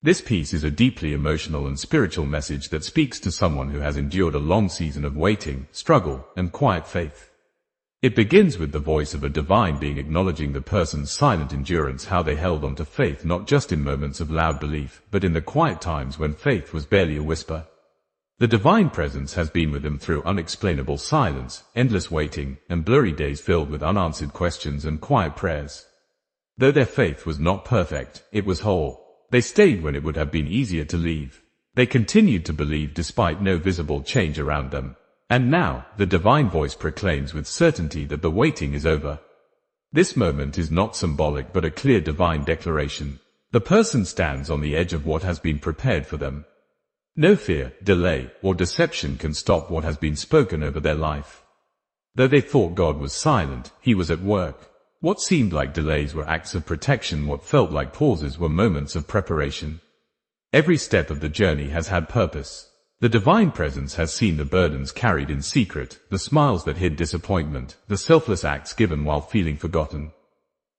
This piece is a deeply emotional and spiritual message that speaks to someone who has endured a long season of waiting, struggle, and quiet faith. It begins with the voice of a divine being acknowledging the person's silent endurance, how they held on to faith not just in moments of loud belief, but in the quiet times when faith was barely a whisper. The divine presence has been with them through unexplainable silence, endless waiting, and blurry days filled with unanswered questions and quiet prayers. Though their faith was not perfect, it was whole. They stayed when it would have been easier to leave. They continued to believe despite no visible change around them. And now, the divine voice proclaims with certainty that the waiting is over. This moment is not symbolic but a clear divine declaration. The person stands on the edge of what has been prepared for them. No fear, delay, or deception can stop what has been spoken over their life. Though they thought God was silent, He was at work. What seemed like delays were acts of protection, what felt like pauses were moments of preparation. Every step of the journey has had purpose. The divine presence has seen the burdens carried in secret, the smiles that hid disappointment, the selfless acts given while feeling forgotten.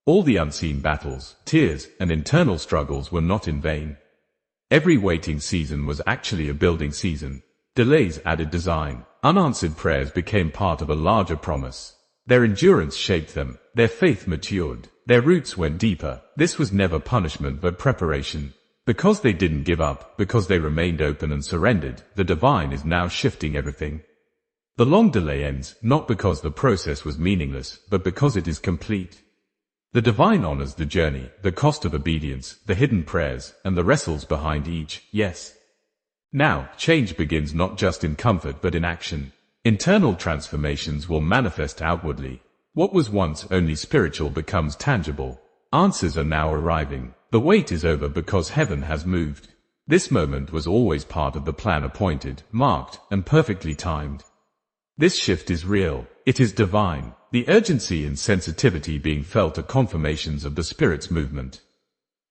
All the unseen battles, tears, and internal struggles were not in vain. Every waiting season was actually a building season. Delays added design. Unanswered prayers became part of a larger promise. Their endurance shaped them. Their faith matured. Their roots went deeper. This was never punishment but preparation. Because they didn't give up, because they remained open and surrendered, the divine is now shifting everything. The long delay ends, not because the process was meaningless, but because it is complete. The divine honors the journey, the cost of obedience, the hidden prayers, and the wrestles behind each yes. Now, change begins not just in comfort but in action. Internal transformations will manifest outwardly. What was once only spiritual becomes tangible. Answers are now arriving. The wait is over because heaven has moved. This moment was always part of the plan, appointed, marked, and perfectly timed. This shift is real. It is divine. The urgency and sensitivity being felt are confirmations of the Spirit's movement.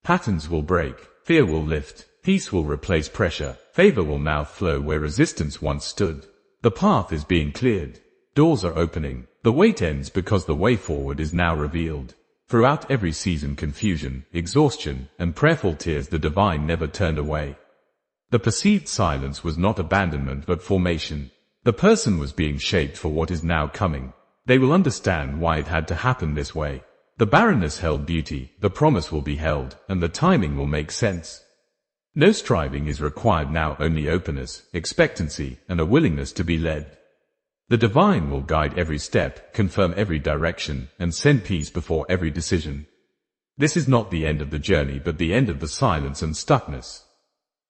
Patterns will break. Fear will lift. Peace will replace pressure. Favor will now flow where resistance once stood. The path is being cleared. Doors are opening. The wait ends because the way forward is now revealed. Throughout every season, confusion, exhaustion, and prayerful tears, the divine never turned away. The perceived silence was not abandonment but formation. The person was being shaped for what is now coming. They will understand why it had to happen this way. The barrenness held beauty, the promise will be held, and the timing will make sense. No striving is required now, only openness, expectancy, and a willingness to be led. The divine will guide every step, confirm every direction, and send peace before every decision. This is not the end of the journey but the end of the silence and stuckness.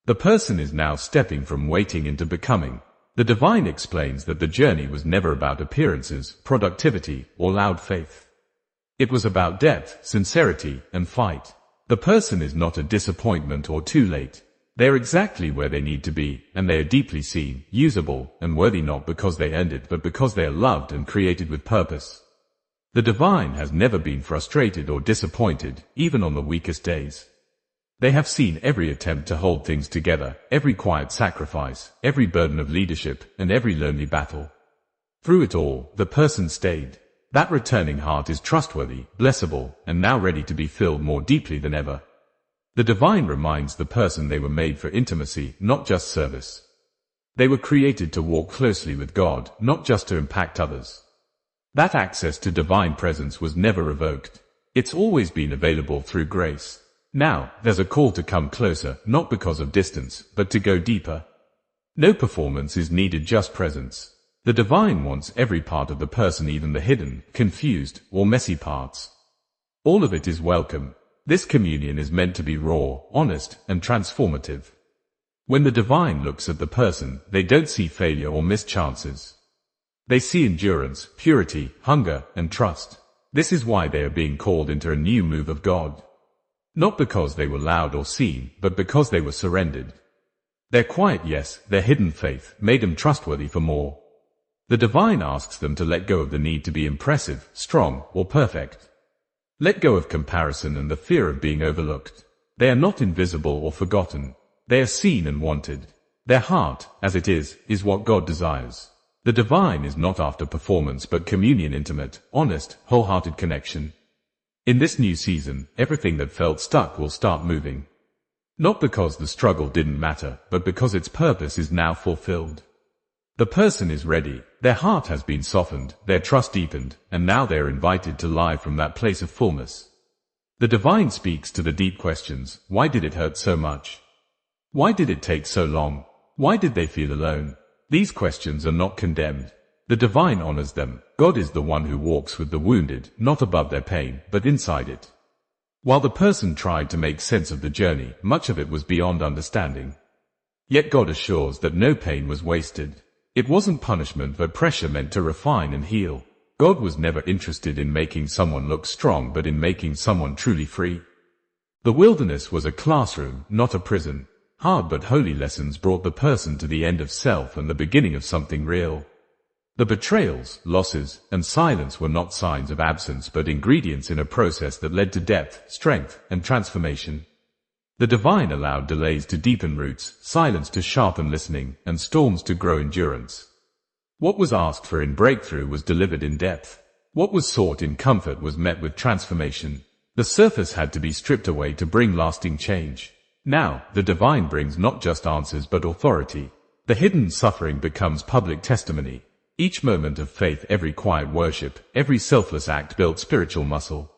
The person is now stepping from waiting into becoming. The divine explains that the journey was never about appearances, productivity, or loud faith. It was about depth, sincerity, and fight. The person is not a disappointment or too late. They are exactly where they need to be, and they are deeply seen, usable, and worthy not because they earned it but because they are loved and created with purpose. The divine has never been frustrated or disappointed, even on the weakest days. They have seen every attempt to hold things together, every quiet sacrifice, every burden of leadership, and every lonely battle. Through it all, the person stayed. That returning heart is trustworthy, blessable, and now ready to be filled more deeply than ever. The divine reminds the person they were made for intimacy, not just service. They were created to walk closely with God, not just to impact others. That access to divine presence was never revoked. It's always been available through grace. Now, there's a call to come closer, not because of distance, but to go deeper. No performance is needed, just presence. The divine wants every part of the person, even the hidden, confused, or messy parts. All of it is welcome. This communion is meant to be raw, honest, and transformative. When the divine looks at the person, they don't see failure or missed chances. They see endurance, purity, hunger, and trust. This is why they are being called into a new move of God. Not because they were loud or seen, but because they were surrendered. Their quiet yes, their hidden faith, made them trustworthy for more. The divine asks them to let go of the need to be impressive, strong, or perfect. Let go of comparison and the fear of being overlooked. They are not invisible or forgotten. They are seen and wanted. Their heart, as it is what God desires. The divine is not after performance but communion, intimate, honest, wholehearted connection. In this new season, everything that felt stuck will start moving. Not because the struggle didn't matter, but because its purpose is now fulfilled. The person is ready, their heart has been softened, their trust deepened, and now they are invited to live from that place of fullness. The divine speaks to the deep questions. Why did it hurt so much? Why did it take so long? Why did they feel alone? These questions are not condemned. The divine honors them. God is the one who walks with the wounded, not above their pain, but inside it. While the person tried to make sense of the journey, much of it was beyond understanding. Yet God assures that no pain was wasted. It wasn't punishment but pressure meant to refine and heal. God was never interested in making someone look strong but in making someone truly free. The wilderness was a classroom, not a prison. Hard but holy lessons brought the person to the end of self and the beginning of something real. The betrayals, losses, and silence were not signs of absence but ingredients in a process that led to depth, strength, and transformation. The divine allowed delays to deepen roots, silence to sharpen listening, and storms to grow endurance. What was asked for in breakthrough was delivered in depth. What was sought in comfort was met with transformation. The surface had to be stripped away to bring lasting change. Now, the divine brings not just answers but authority. The hidden suffering becomes public testimony. Each moment of faith, every quiet worship, every selfless act built spiritual muscle.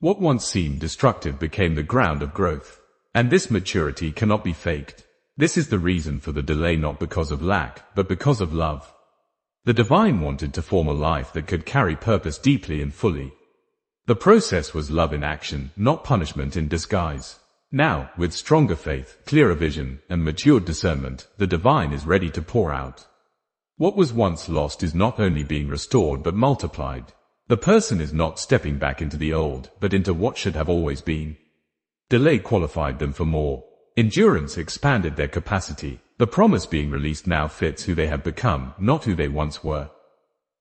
What once seemed destructive became the ground of growth. And this maturity cannot be faked. This is the reason for the delay, not because of lack, but because of love. The divine wanted to form a life that could carry purpose deeply and fully. The process was love in action, not punishment in disguise. Now, with stronger faith, clearer vision, and matured discernment, the divine is ready to pour out. What was once lost is not only being restored but multiplied. The person is not stepping back into the old, but into what should have always been. Delay qualified them for more. Endurance expanded their capacity. The promise being released now fits who they have become, not who they once were.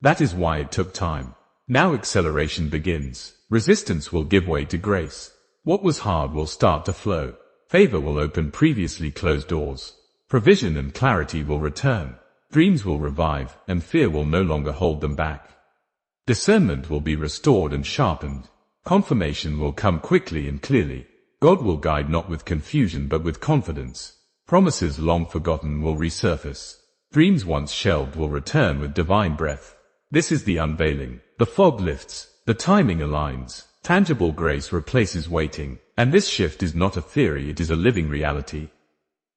That is why it took time. Now acceleration begins. Resistance will give way to grace. What was hard will start to flow. Favor will open previously closed doors. Provision and clarity will return. Dreams will revive, and fear will no longer hold them back. Discernment will be restored and sharpened. Confirmation will come quickly and clearly. God will guide not with confusion but with confidence. Promises long forgotten will resurface. Dreams once shelved will return with divine breath. This is the unveiling. The fog lifts. The timing aligns. Tangible grace replaces waiting. And this shift is not a theory, it is a living reality.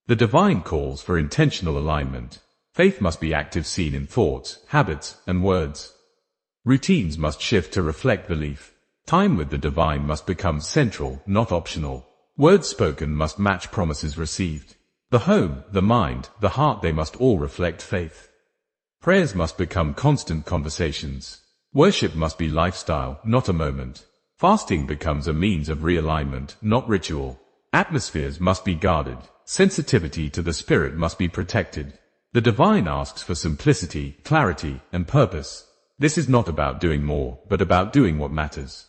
The divine calls for intentional alignment. Faith must be active, seen in thoughts, habits, and words. Routines must shift to reflect belief. Time with the divine must become central, not optional. Words spoken must match promises received. The home, the mind, the heart, they must all reflect faith. Prayers must become constant conversations. Worship must be lifestyle, not a moment. Fasting becomes a means of realignment, not ritual. Atmospheres must be guarded. Sensitivity to the spirit must be protected. The divine asks for simplicity, clarity, and purpose. This is not about doing more, but about doing what matters.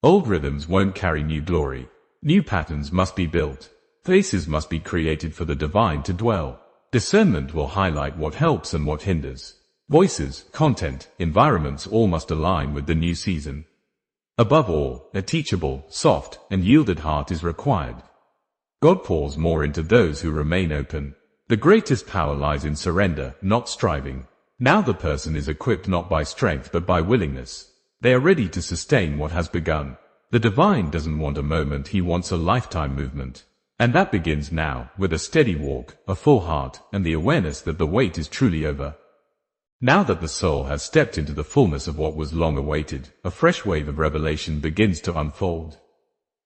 Old rhythms won't carry new glory. New patterns must be built. Places must be created for the divine to dwell. Discernment will highlight what helps and what hinders. Voices, content, environments all must align with the new season. Above all, a teachable, soft, and yielded heart is required. God pours more into those who remain open. The greatest power lies in surrender, not striving. Now the person is equipped not by strength but by willingness. They are ready to sustain what has begun. The divine doesn't want a moment, he wants a lifetime movement. And that begins now, with a steady walk, a full heart, and the awareness that the wait is truly over. Now that the soul has stepped into the fullness of what was long awaited, a fresh wave of revelation begins to unfold.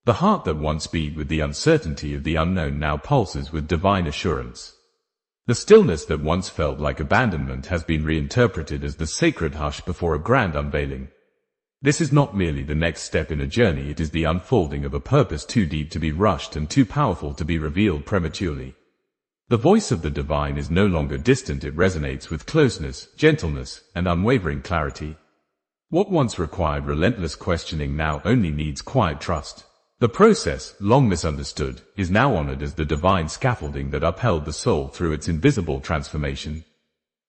The heart that once beat with the uncertainty of the unknown now pulses with divine assurance. The stillness that once felt like abandonment has been reinterpreted as the sacred hush before a grand unveiling. This is not merely the next step in a journey, it is the unfolding of a purpose too deep to be rushed and too powerful to be revealed prematurely. The voice of the divine is no longer distant, it resonates with closeness, gentleness, and unwavering clarity. What once required relentless questioning now only needs quiet trust. The process, long misunderstood, is now honored as the divine scaffolding that upheld the soul through its invisible transformation.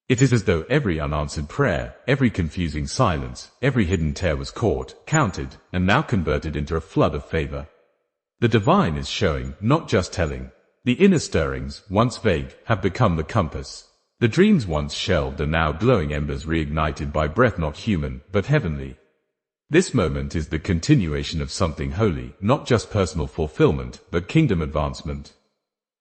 It is as though every unanswered prayer, every confusing silence, every hidden tear was caught, counted, and now converted into a flood of favor. The divine is showing, not just telling. The inner stirrings, once vague, have become the compass. The dreams once shelved are now glowing embers reignited by breath not human, but heavenly. This moment is the continuation of something holy, not just personal fulfillment, but kingdom advancement.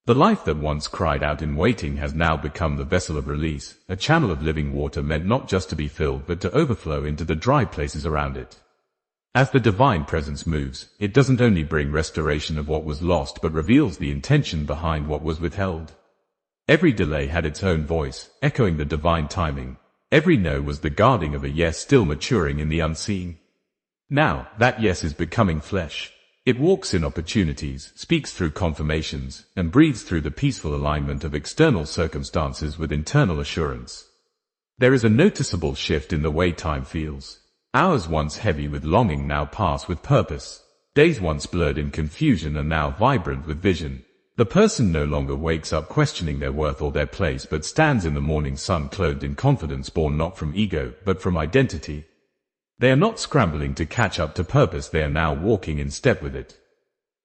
The life that once cried out in waiting has now become the vessel of release, a channel of living water meant not just to be filled but to overflow into the dry places around it. As the divine presence moves, it doesn't only bring restoration of what was lost but reveals the intention behind what was withheld. Every delay had its own voice, echoing the divine timing. Every no was the guarding of a yes still maturing in the unseen. Now, that yes is becoming flesh. It walks in opportunities, speaks through confirmations, and breathes through the peaceful alignment of external circumstances with internal assurance. There is a noticeable shift in the way time feels. Hours once heavy with longing now pass with purpose. Days once blurred in confusion are now vibrant with vision. The person no longer wakes up questioning their worth or their place but stands in the morning sun clothed in confidence born not from ego, but from identity. They are not scrambling to catch up to purpose, they are now walking in step with it.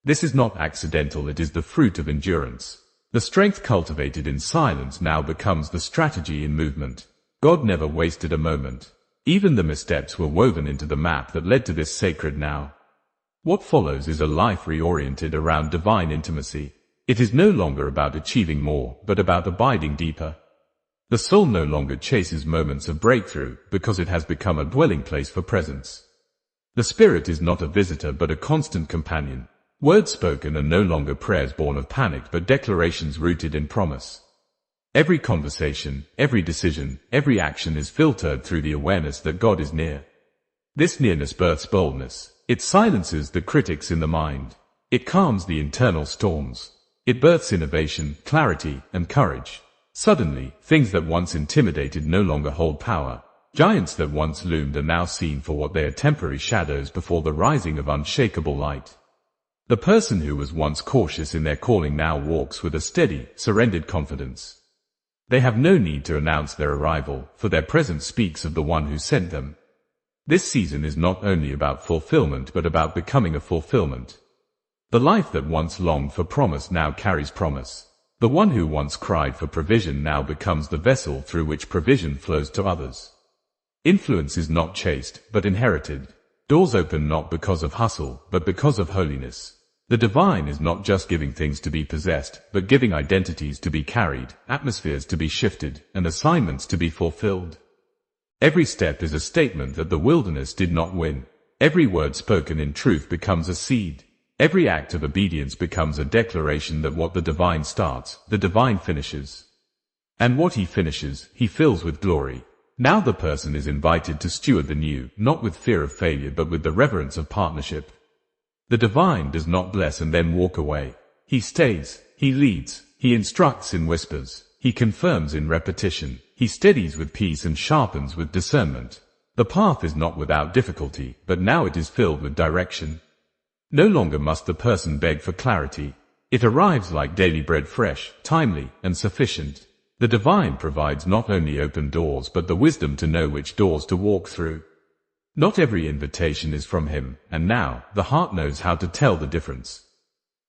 This is not accidental, it is the fruit of endurance. The strength cultivated in silence now becomes the strategy in movement. God never wasted a moment. Even the missteps were woven into the map that led to this sacred now. What follows is a life reoriented around divine intimacy. It is no longer about achieving more, but about abiding deeper. The soul no longer chases moments of breakthrough, because it has become a dwelling place for presence. The spirit is not a visitor but a constant companion. Words spoken are no longer prayers born of panic but declarations rooted in promise. Every conversation, every decision, every action is filtered through the awareness that God is near. This nearness births boldness. It silences the critics in the mind. It calms the internal storms. It births innovation, clarity, and courage. Suddenly, things that once intimidated no longer hold power. Giants that once loomed are now seen for what they are, temporary shadows before the rising of unshakable light. The person who was once cautious in their calling now walks with a steady, surrendered confidence. They have no need to announce their arrival, for their presence speaks of the one who sent them. This season is not only about fulfillment but about becoming a fulfillment. The life that once longed for promise now carries promise. The one who once cried for provision now becomes the vessel through which provision flows to others. Influence is not chased, but inherited. Doors open not because of hustle, but because of holiness. The divine is not just giving things to be possessed, but giving identities to be carried, atmospheres to be shifted, and assignments to be fulfilled. Every step is a statement that the wilderness did not win. Every word spoken in truth becomes a seed. Every act of obedience becomes a declaration that what the divine starts, the divine finishes. And what he finishes, he fills with glory. Now the person is invited to steward the new, not with fear of failure but with the reverence of partnership. The divine does not bless and then walk away. He stays, he leads, he instructs in whispers, he confirms in repetition, he steadies with peace and sharpens with discernment. The path is not without difficulty, but now it is filled with direction. No longer must the person beg for clarity. It arrives like daily bread, fresh, timely, and sufficient. The divine provides not only open doors but the wisdom to know which doors to walk through. Not every invitation is from him, and now, the heart knows how to tell the difference.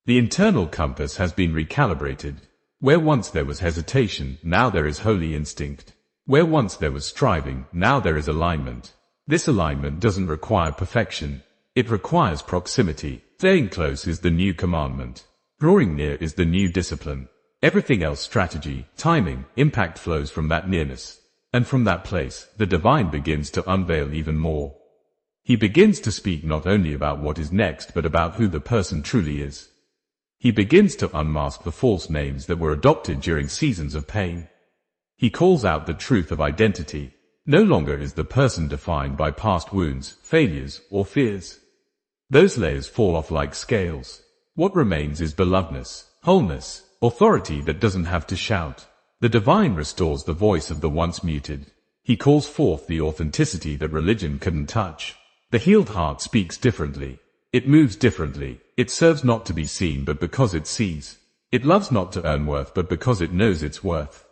The internal compass has been recalibrated. Where once there was hesitation, now there is holy instinct. Where once there was striving, now there is alignment. This alignment doesn't require perfection. It requires proximity. Staying close is the new commandment. Drawing near is the new discipline. Everything else, strategy, timing, impact, flows from that nearness. And from that place, the divine begins to unveil even more. He begins to speak not only about what is next but about who the person truly is. He begins to unmask the false names that were adopted during seasons of pain. He calls out the truth of identity. No longer is the person defined by past wounds, failures, or fears. Those layers fall off like scales. What remains is belovedness, wholeness, authority that doesn't have to shout. The divine restores the voice of the once muted. He calls forth the authenticity that religion couldn't touch. The healed heart speaks differently. It moves differently. It serves not to be seen but because it sees. It loves not to earn worth but because it knows its worth.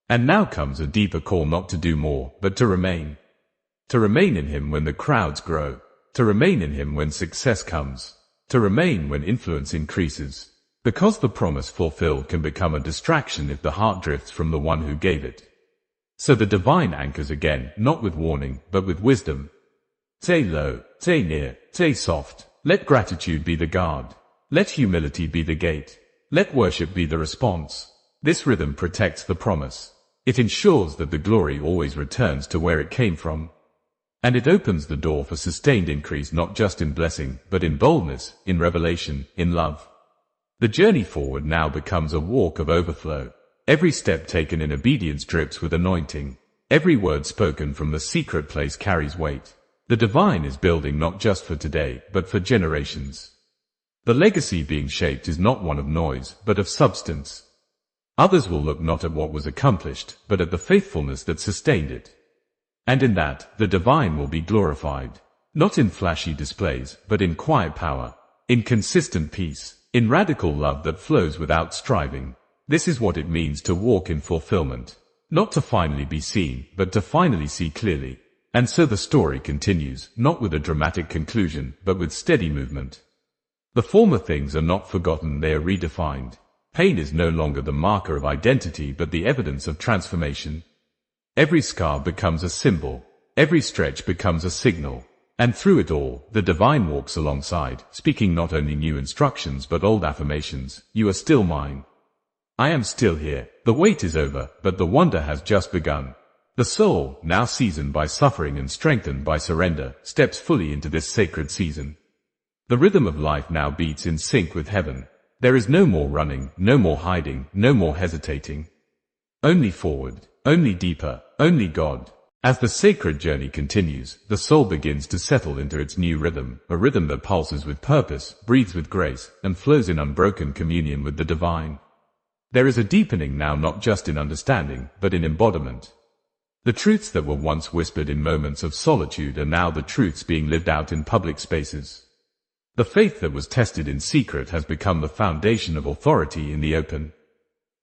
And now comes a deeper call, not to do more, but to remain. To remain in him when the crowds grow. To remain in him when success comes. to remain when influence increases. Because the promise fulfilled can become a distraction if the heart drifts from the one who gave it. So the divine anchors again, not with warning, but with wisdom. Say low, say near, say soft. Let gratitude be the guard. Let humility be the gate. Let worship be the response. This rhythm protects the promise. It ensures that the glory always returns to where it came from. And it opens the door for sustained increase not just in blessing, but in boldness, in revelation, in love. The journey forward now becomes a walk of overflow. Every step taken in obedience drips with anointing. Every word spoken from the secret place carries weight. The divine is building not just for today, but for generations. The legacy being shaped is not one of noise, but of substance. Others will look not at what was accomplished, but at the faithfulness that sustained it. And in that, the divine will be glorified. Not in flashy displays, but in quiet power. In consistent peace. In radical love that flows without striving. This is what it means to walk in fulfillment. Not to finally be seen, but to finally see clearly. And so the story continues, not with a dramatic conclusion, but with steady movement. The former things are not forgotten, they are redefined. Pain is no longer the marker of identity but the evidence of transformation. Every scar becomes a symbol. Every stretch becomes a signal. And through it all, the divine walks alongside, speaking not only new instructions but old affirmations. You are still mine. I am still here. The wait is over, but the wonder has just begun. The soul, now seasoned by suffering and strengthened by surrender, steps fully into this sacred season. The rhythm of life now beats in sync with heaven. There is no more running, no more hiding, no more hesitating. Only forward, only deeper, only God. As the sacred journey continues, the soul begins to settle into its new rhythm, a rhythm that pulses with purpose, breathes with grace, and flows in unbroken communion with the divine. There is a deepening now not just in understanding, but in embodiment. The truths that were once whispered in moments of solitude are now the truths being lived out in public spaces. The faith that was tested in secret has become the foundation of authority in the open.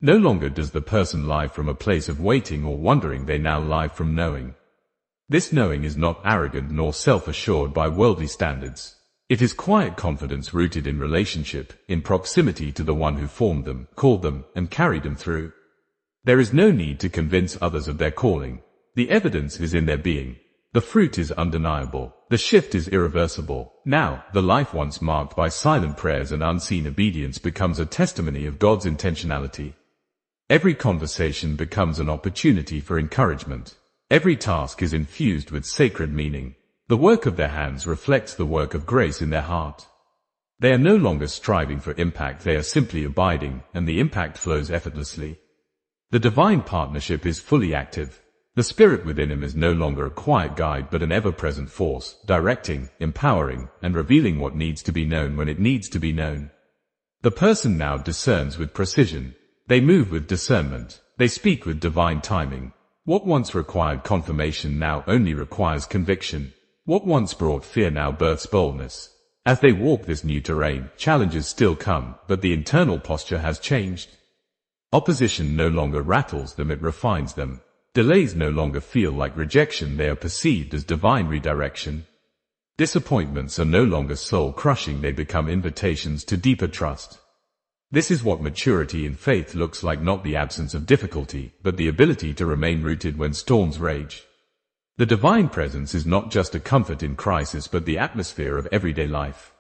No longer does the person live from a place of waiting or wondering, they now live from knowing. This knowing is not arrogant nor self-assured by worldly standards. It is quiet confidence rooted in relationship, in proximity to the one who formed them, called them, and carried them through. There is no need to convince others of their calling. The evidence is in their being. The fruit is undeniable. The shift is irreversible. Now, the life once marked by silent prayers and unseen obedience becomes a testimony of God's intentionality. Every conversation becomes an opportunity for encouragement. Every task is infused with sacred meaning. The work of their hands reflects the work of grace in their heart. They are no longer striving for impact, they are simply abiding, and the impact flows effortlessly. The divine partnership is fully active. The spirit within him is no longer a quiet guide but an ever-present force, directing, empowering, and revealing what needs to be known when it needs to be known. The person now discerns with precision. They move with discernment. They speak with divine timing. What once required confirmation now only requires conviction. What once brought fear now births boldness. As they walk this new terrain, challenges still come, but the internal posture has changed. Opposition no longer rattles them, it refines them. Delays no longer feel like rejection, they are perceived as divine redirection. Disappointments are no longer soul-crushing, they become invitations to deeper trust. This is what maturity in faith looks like, not the absence of difficulty, but the ability to remain rooted when storms rage. The divine presence is not just a comfort in crisis but the atmosphere of everyday life.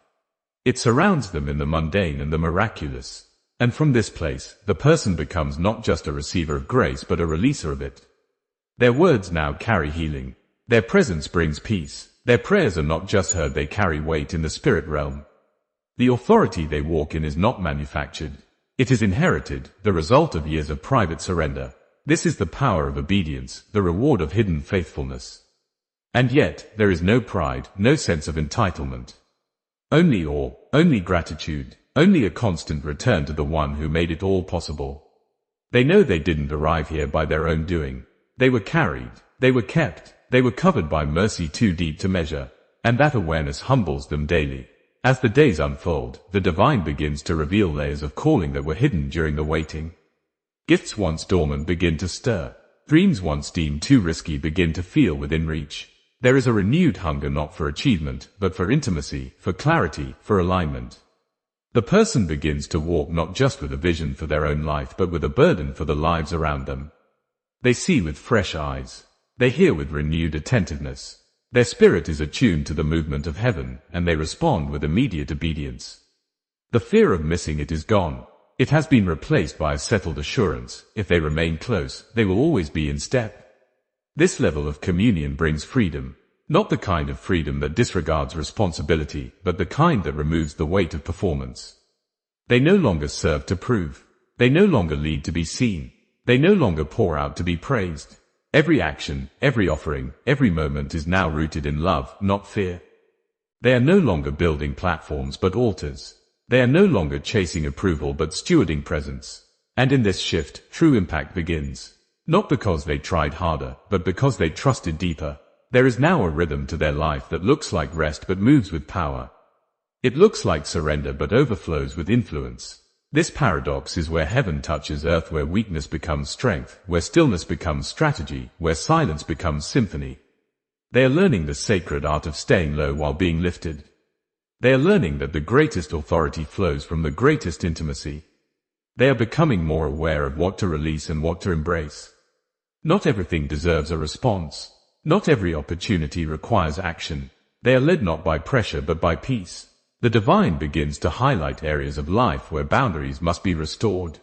It surrounds them in the mundane and the miraculous. And from this place, the person becomes not just a receiver of grace but a releaser of it. Their words now carry healing. Their presence brings peace. Their prayers are not just heard, they carry weight in the spirit realm. The authority they walk in is not manufactured. It is inherited, the result of years of private surrender. This is the power of obedience, the reward of hidden faithfulness. And yet, there is no pride, no sense of entitlement. Only awe, only gratitude, only a constant return to the one who made it all possible. They know they didn't arrive here by their own doing. They were carried, they were kept, they were covered by mercy too deep to measure, and that awareness humbles them daily. As the days unfold, the divine begins to reveal layers of calling that were hidden during the waiting. Gifts once dormant begin to stir. Dreams once deemed too risky begin to feel within reach. There is a renewed hunger not for achievement, but for intimacy, for clarity, for alignment. The person begins to walk not just with a vision for their own life but with a burden for the lives around them. They see with fresh eyes. They hear with renewed attentiveness. Their spirit is attuned to the movement of heaven, and they respond with immediate obedience. The fear of missing it is gone. It has been replaced by a settled assurance. If they remain close, they will always be in step. This level of communion brings freedom. Not the kind of freedom that disregards responsibility, but the kind that removes the weight of performance. They no longer serve to prove. They no longer lead to be seen. They no longer pour out to be praised. Every action, every offering, every moment is now rooted in love, not fear. They are no longer building platforms but altars. They are no longer chasing approval but stewarding presence. And in this shift, true impact begins. Not because they tried harder, but because they trusted deeper. There is now a rhythm to their life that looks like rest but moves with power. It looks like surrender but overflows with influence. This paradox is where heaven touches earth, where weakness becomes strength, where stillness becomes strategy, where silence becomes symphony. They are learning the sacred art of staying low while being lifted. They are learning that the greatest authority flows from the greatest intimacy. They are becoming more aware of what to release and what to embrace. Not everything deserves a response. Not every opportunity requires action. They are led not by pressure but by peace. The divine begins to highlight areas of life where boundaries must be restored.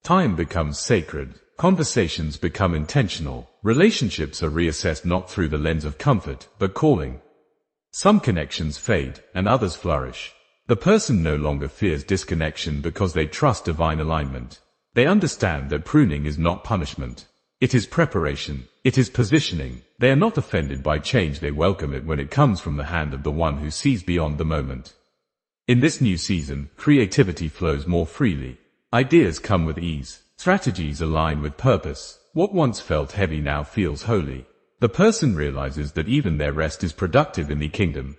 Time becomes sacred. Conversations become intentional. Relationships are reassessed not through the lens of comfort, but calling. Some connections fade, and others flourish. The person no longer fears disconnection because they trust divine alignment. They understand that pruning is not punishment. It is preparation. It is positioning. They are not offended by change, they welcome it when it comes from the hand of the one who sees beyond the moment. In this new season, creativity flows more freely. Ideas come with ease. Strategies align with purpose. What once felt heavy now feels holy. The person realizes that even their rest is productive in the kingdom.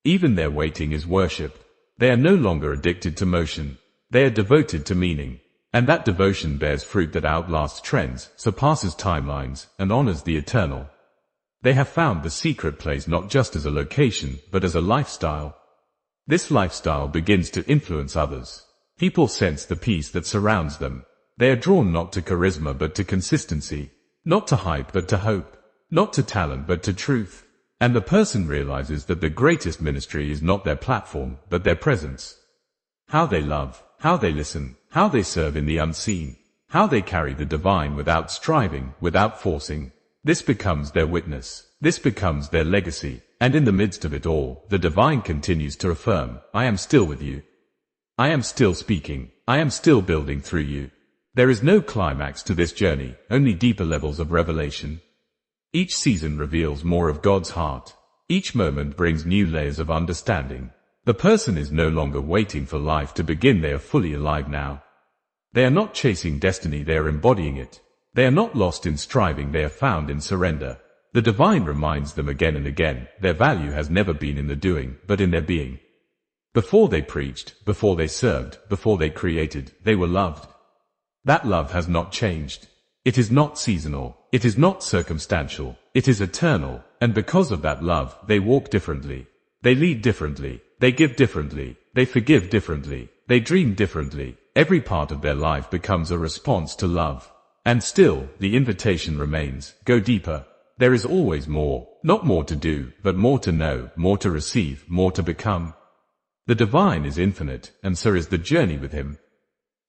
Even their waiting is worship. They are no longer addicted to motion. They are devoted to meaning. And that devotion bears fruit that outlasts trends, surpasses timelines, and honors the eternal. They have found the secret place not just as a location, but as a lifestyle. This lifestyle begins to influence others. People sense the peace that surrounds them. They are drawn not to charisma but to consistency. Not to hype but to hope. Not to talent but to truth. And the person realizes that the greatest ministry is not their platform, but their presence. How they love, how they listen, how they serve in the unseen, how they carry the divine without striving, without forcing. This becomes their witness. This becomes their legacy. And in the midst of it all, the divine continues to affirm, I am still with you. I am still speaking. I am still building through you. There is no climax to this journey, only deeper levels of revelation. Each season reveals more of God's heart. Each moment brings new layers of understanding. The person is no longer waiting for life to begin, they are fully alive now. They are not chasing destiny, they are embodying it. They are not lost in striving, they are found in surrender. The divine reminds them again and again, their value has never been in the doing, but in their being. Before they preached, before they served, before they created, they were loved. That love has not changed. It is not seasonal. It is not circumstantial. It is eternal. And because of that love, they walk differently. They lead differently. They give differently. They forgive differently. They dream differently. Every part of their life becomes a response to love. And still, the invitation remains, go deeper. There is always more. Not more to do, but more to know, more to receive, more to become. The divine is infinite, and so is the journey with him.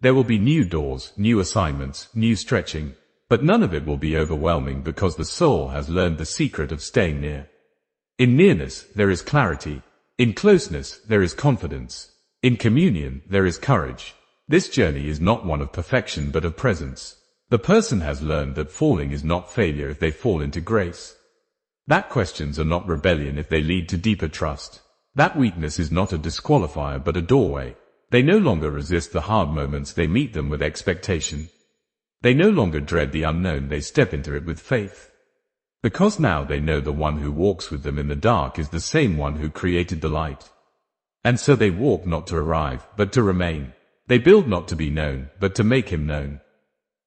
There will be new doors, new assignments, new stretching. But none of it will be overwhelming because the soul has learned the secret of staying near. In nearness, there is clarity. In closeness, there is confidence. In communion, there is courage. This journey is not one of perfection but of presence. The person has learned that falling is not failure if they fall into grace. That questions are not rebellion if they lead to deeper trust. That weakness is not a disqualifier but a doorway. They no longer resist the hard moments, they meet them with expectation. They no longer dread the unknown, they step into it with faith. Because now they know the one who walks with them in the dark is the same one who created the light. And so they walk not to arrive, but to remain. They build not to be known, but to make him known.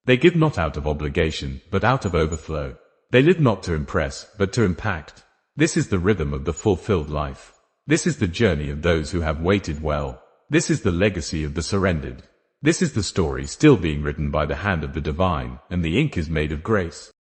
They give not out of obligation, but out of overflow. They live not to impress, but to impact. This is the rhythm of the fulfilled life. This is the journey of those who have waited well. This is the legacy of the surrendered. This is the story still being written by the hand of the divine, and the ink is made of grace.